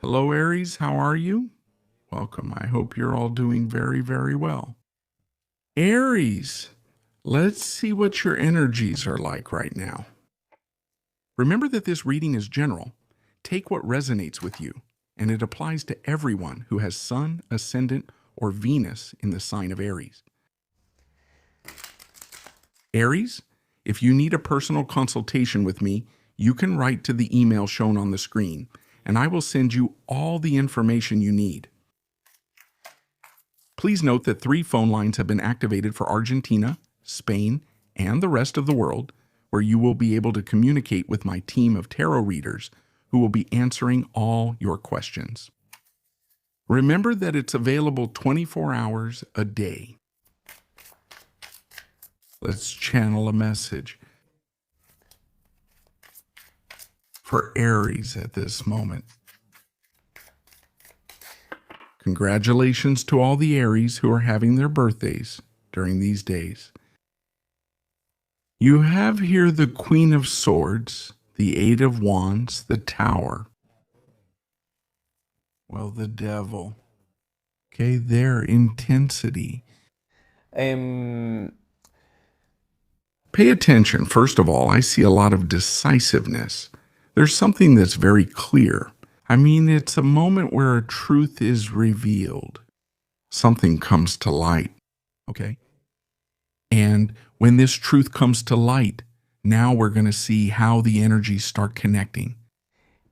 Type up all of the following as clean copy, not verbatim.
Hello, Aries. How are you? Welcome. I hope you're all doing very, very well. Aries, let's see what your energies are like right now. Remember that this reading is general. Take what resonates with you, and it applies to everyone who has Sun, Ascendant, or Venus in the sign of Aries. Aries, if you need a personal consultation with me, you can write to the email shown on the screen, and I will send you all the information you need. Please note that 3 phone lines have been activated for Argentina, Spain, and the rest of the world, where you will be able to communicate with my team of tarot readers who will be answering all your questions. Remember that it's available 24 hours a day. Let's channel a message for Aries at this moment. Congratulations to all the Aries who are having their birthdays during these days. You have here the Queen of Swords, the Eight of Wands, the Tower. Well, the Devil. Okay, their intensity. Pay attention. First of all, I see a lot of decisiveness. There's something that's very clear. I mean, it's a moment where a truth is revealed. Something comes to light, okay? And when this truth comes to light, now we're going to see how the energies start connecting.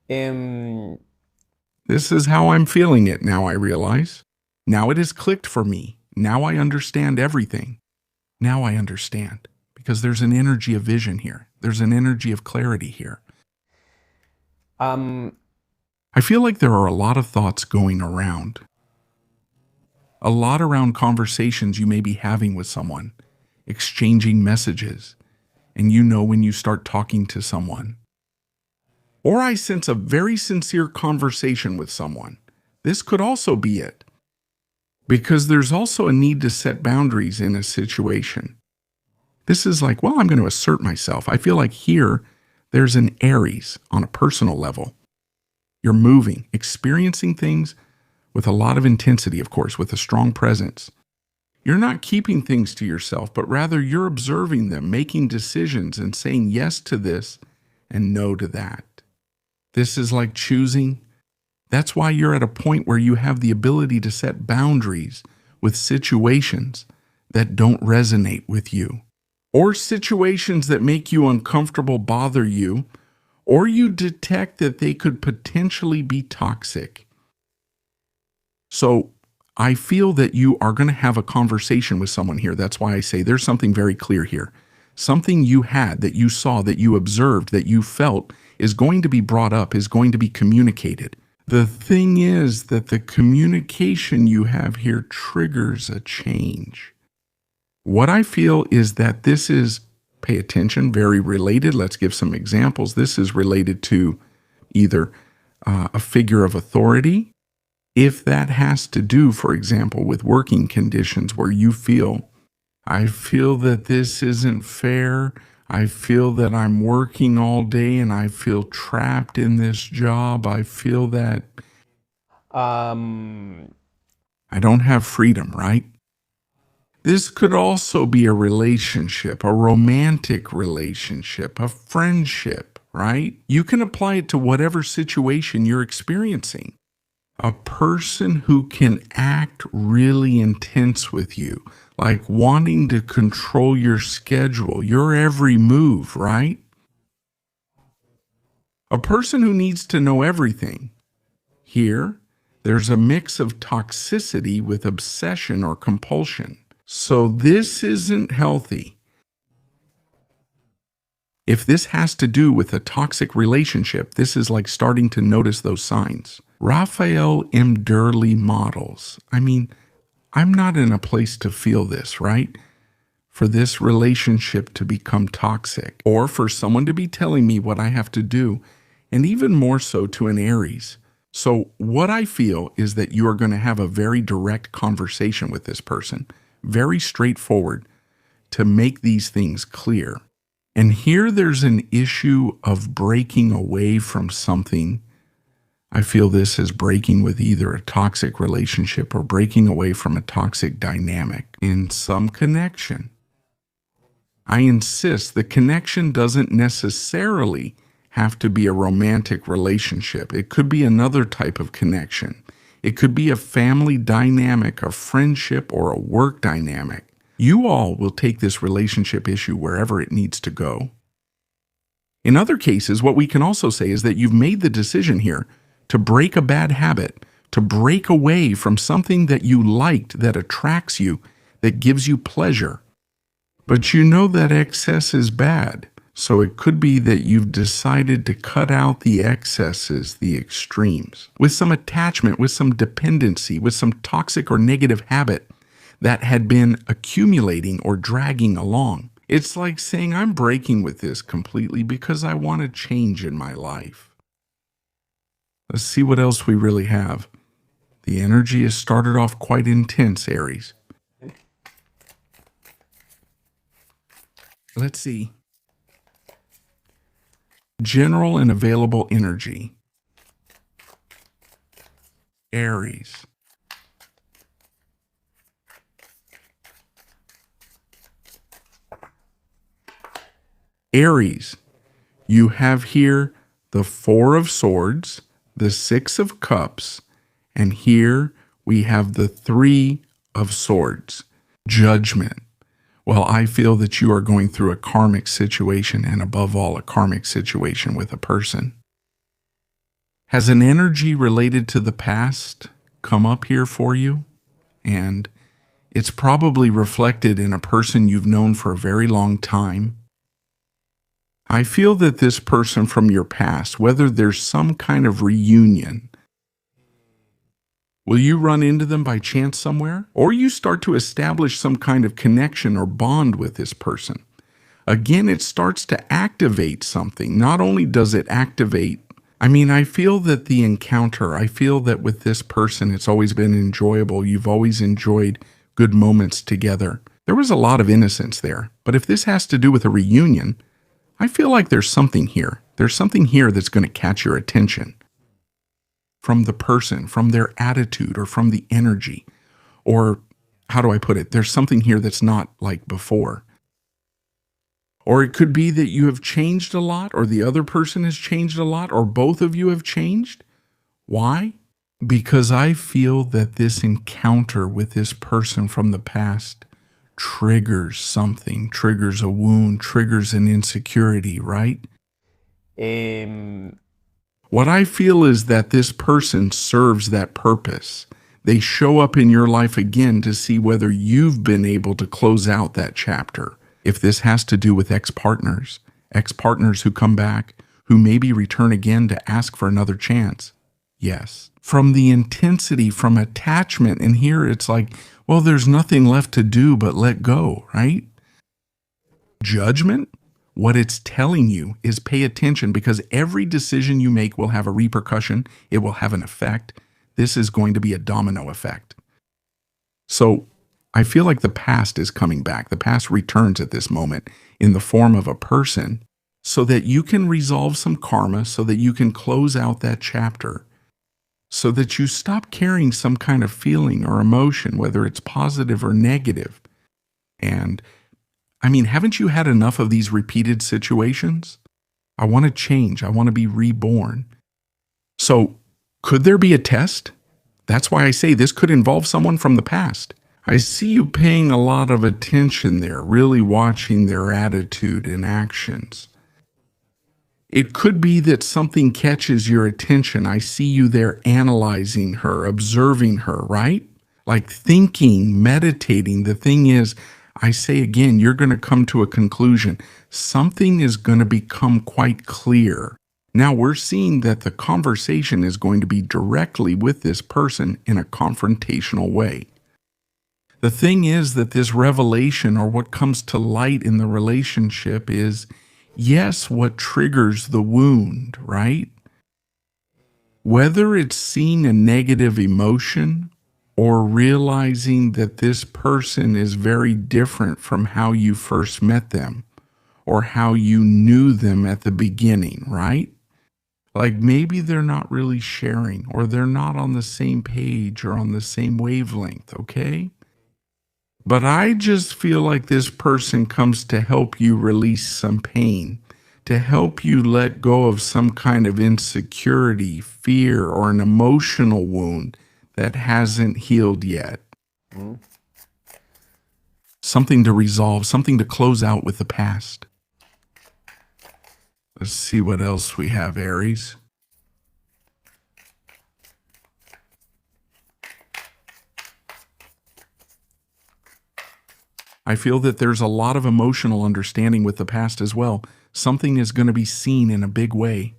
This is how I'm feeling it now, I realize. Now it has clicked for me. Now I understand everything. Now I understand. Because there's an energy of vision here. There's an energy of clarity here. I feel like there are a lot of thoughts going around. A lot around conversations you may be having with someone, exchanging messages, and you know when you start talking to someone. Or I sense a very sincere conversation with someone. This could also be it. Because there's also a need to set boundaries in a situation. This is like, well, I'm going to assert myself. I feel like here, there's an Aries on a personal level. You're moving, experiencing things with a lot of intensity, of course, with a strong presence. You're not keeping things to yourself, but rather you're observing them, making decisions and saying yes to this and no to that. This is like choosing. That's why you're at a point where you have the ability to set boundaries with situations that don't resonate with you, or situations that make you uncomfortable, bother you, or you detect that they could potentially be toxic. So I feel that you are going to have a conversation with someone here. That's why I say there's something very clear here. Something you had, that you saw, that you observed, that you felt is going to be brought up, is going to be communicated. The thing is that the communication you have here triggers a change. What I feel is that this is, pay attention, very related. Let's give some examples. This is related to either a figure of authority, if that has to do, for example, with working conditions where you feel, I feel that this isn't fair. I feel that I'm working all day and I feel trapped in this job. I feel that I don't have freedom, right? This could also be a relationship, a romantic relationship, a friendship, right? You can apply it to whatever situation you're experiencing. A person who can act really intense with you, like wanting to control your schedule, your every move, right? A person who needs to know everything. Here, there's a mix of toxicity with obsession or compulsion. So this isn't healthy. If this has to do with a toxic relationship, this is like starting to notice those signs. Raphael M. Durley models. I mean, I'm not in a place to feel this, right? For this relationship to become toxic, or for someone to be telling me what I have to do, and even more so to an Aries. So what I feel is that you are going to have a very direct conversation with this person, very straightforward, to make these things clear. And here there's an issue of breaking away from something I feel this is breaking with either a toxic relationship or breaking away from a toxic dynamic in some connection. I insist the connection doesn't necessarily have to be a romantic relationship. It could be another type of connection. It could be a family dynamic, a friendship, or a work dynamic. You all will take this relationship issue wherever it needs to go. In other cases, what we can also say is that you've made the decision here to break a bad habit, to break away from something that you liked, that attracts you, that gives you pleasure. But you know that excess is bad, so it could be that you've decided to cut out the excesses, the extremes, with some attachment, with some dependency, with some toxic or negative habit that had been accumulating or dragging along. It's like saying, I'm breaking with this completely because I want a change in my life. Let's see what else we really have. The energy has started off quite intense, Aries. Let's see. General and available energy. Aries. Aries, you have here the Four of Swords, the Six of Cups, and here we have the Three of Swords, Judgment. Well, I feel that you are going through a karmic situation, and above all, a karmic situation with a person. Has an energy related to the past come up here for you? And it's probably reflected in a person you've known for a very long time. I feel that this person from your past, whether there's some kind of reunion, will you run into them by chance somewhere? Or you start to establish some kind of connection or bond with this person. Again, it starts to activate something. Not only does it activate, I feel that the encounter, I feel that with this person, it's always been enjoyable. You've always enjoyed good moments together. There was a lot of innocence there. But if this has to do with a reunion, I feel like there's something here. There's something here that's going to catch your attention. From the person, from their attitude, or from the energy. Or, how do I put it? There's something here that's not like before. Or it could be that you have changed a lot, or the other person has changed a lot, or both of you have changed. Why? Because I feel that this encounter with this person from the past triggers something, triggers a wound, triggers an insecurity, right? What I feel is that this person serves that purpose. They show up in your life again to see whether you've been able to close out that chapter. If this has to do with ex-partners who come back, who maybe return again to ask for another chance. Yes. From the intensity, from attachment, and here it's like, well, there's nothing left to do but let go, right? Judgment, what it's telling you is pay attention, because every decision you make will have a repercussion. It will have an effect. This is going to be a domino effect. So I feel like the past is coming back. The past returns at this moment in the form of a person so that you can resolve some karma, so that you can close out that chapter, so that you stop carrying some kind of feeling or emotion, whether it's positive or negative. And haven't you had enough of these repeated situations? I want to change. I want to be reborn. So could there be a test? That's why I say this could involve someone from the past. I see you paying a lot of attention there, really watching their attitude and actions. It could be that something catches your attention. I see you there analyzing her, observing her, right? Like thinking, meditating. The thing is, I say again, you're going to come to a conclusion. Something is going to become quite clear. Now we're seeing that the conversation is going to be directly with this person in a confrontational way. The thing is that this revelation, or what comes to light in the relationship, is yes, what triggers the wound, right? Whether it's seeing a negative emotion or realizing that this person is very different from how you first met them or how you knew them at the beginning, right? Like maybe they're not really sharing, or they're not on the same page or on the same wavelength, okay? But I just feel like this person comes to help you release some pain, to help you let go of some kind of insecurity, fear, or an emotional wound that hasn't healed yet. Something to resolve, something to close out with the past. Let's see what else we have, Aries. I feel that there's a lot of emotional understanding with the past as well. Something is going to be seen in a big way.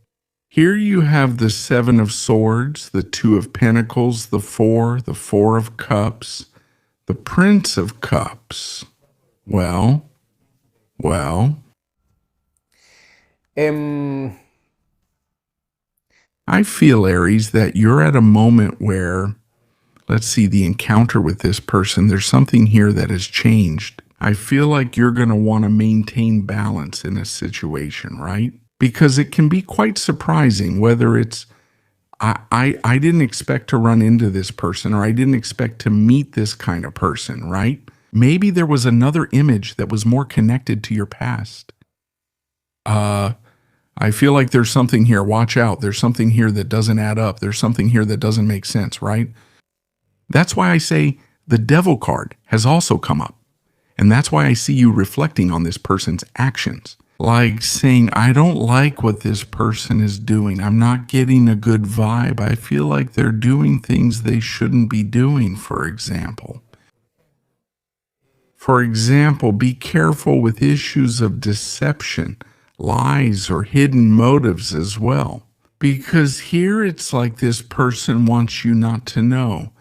Here you have the Seven of Swords, the Two of Pentacles, the Four of Cups, the Prince of Cups. Well. I feel, Aries, that you're at a moment where, let's see, the encounter with this person, there's something here that has changed. I feel like you're going to want to maintain balance in a situation, right? Because it can be quite surprising whether it's, I didn't expect to run into this person, or I didn't expect to meet this kind of person, right? Maybe there was another image that was more connected to your past. I feel like there's something here. Watch out. There's something here that doesn't add up. There's something here that doesn't make sense, right? That's why I say the Devil card has also come up. And that's why I see you reflecting on this person's actions. Like saying, I don't like what this person is doing. I'm not getting a good vibe. I feel like they're doing things they shouldn't be doing, for example. For example, be careful with issues of deception, lies, or hidden motives as well. Because here it's like this person wants you not to know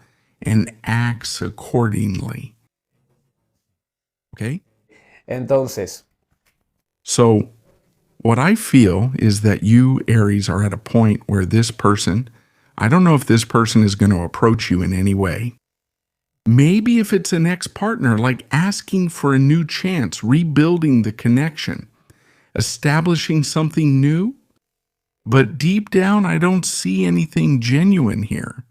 and acts accordingly. Okay? Entonces, so what I feel is that you, Aries, are at a point where this person, I don't know if this person is going to approach you in any way. Maybe if it's an ex-partner, like asking for a new chance, rebuilding the connection, establishing something new. But deep down, I don't see anything genuine here,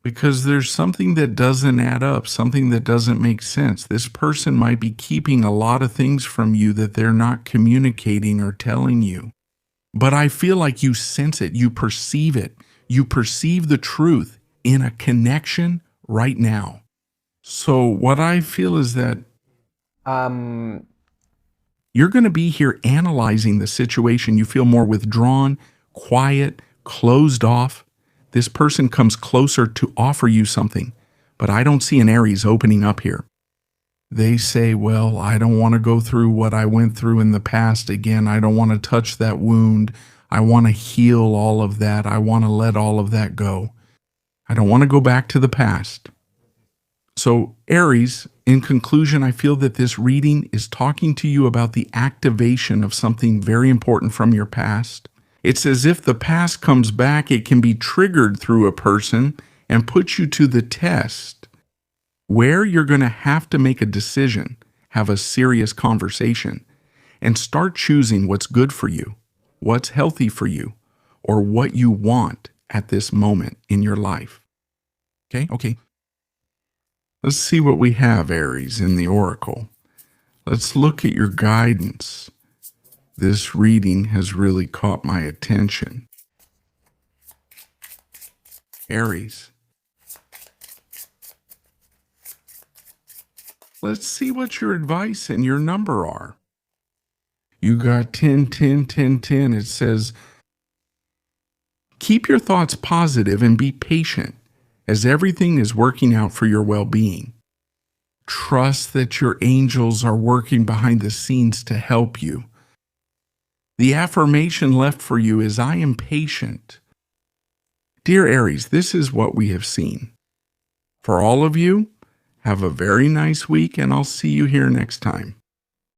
because there's something that doesn't add up, something that doesn't make sense. This person might be keeping a lot of things from you that they're not communicating or telling you. But I feel like you sense it, you perceive it. You perceive the truth in a connection right now. So what I feel is that you're going to be here analyzing the situation. You feel more withdrawn, quiet, closed off. This person comes closer to offer you something, but I don't see an Aries opening up here. They say, well, I don't want to go through what I went through in the past again. I don't want to touch that wound. I want to heal all of that. I want to let all of that go. I don't want to go back to the past. So Aries, in conclusion, I feel that this reading is talking to you about the activation of something very important from your past. It's as if the past comes back, it can be triggered through a person and put you to the test, where you're going to have to make a decision, have a serious conversation, and start choosing what's good for you, what's healthy for you, or what you want at this moment in your life. Okay. Let's see what we have, Aries, in the Oracle. Let's look at your guidance. This reading has really caught my attention. Aries. Let's see what your advice and your number are. You got 10, 10, 10, 10. It says, keep your thoughts positive and be patient, as everything is working out for your well-being. Trust that your angels are working behind the scenes to help you. The affirmation left for you is, I am patient. Dear Aries, this is what we have seen. For all of you, have a very nice week, and I'll see you here next time.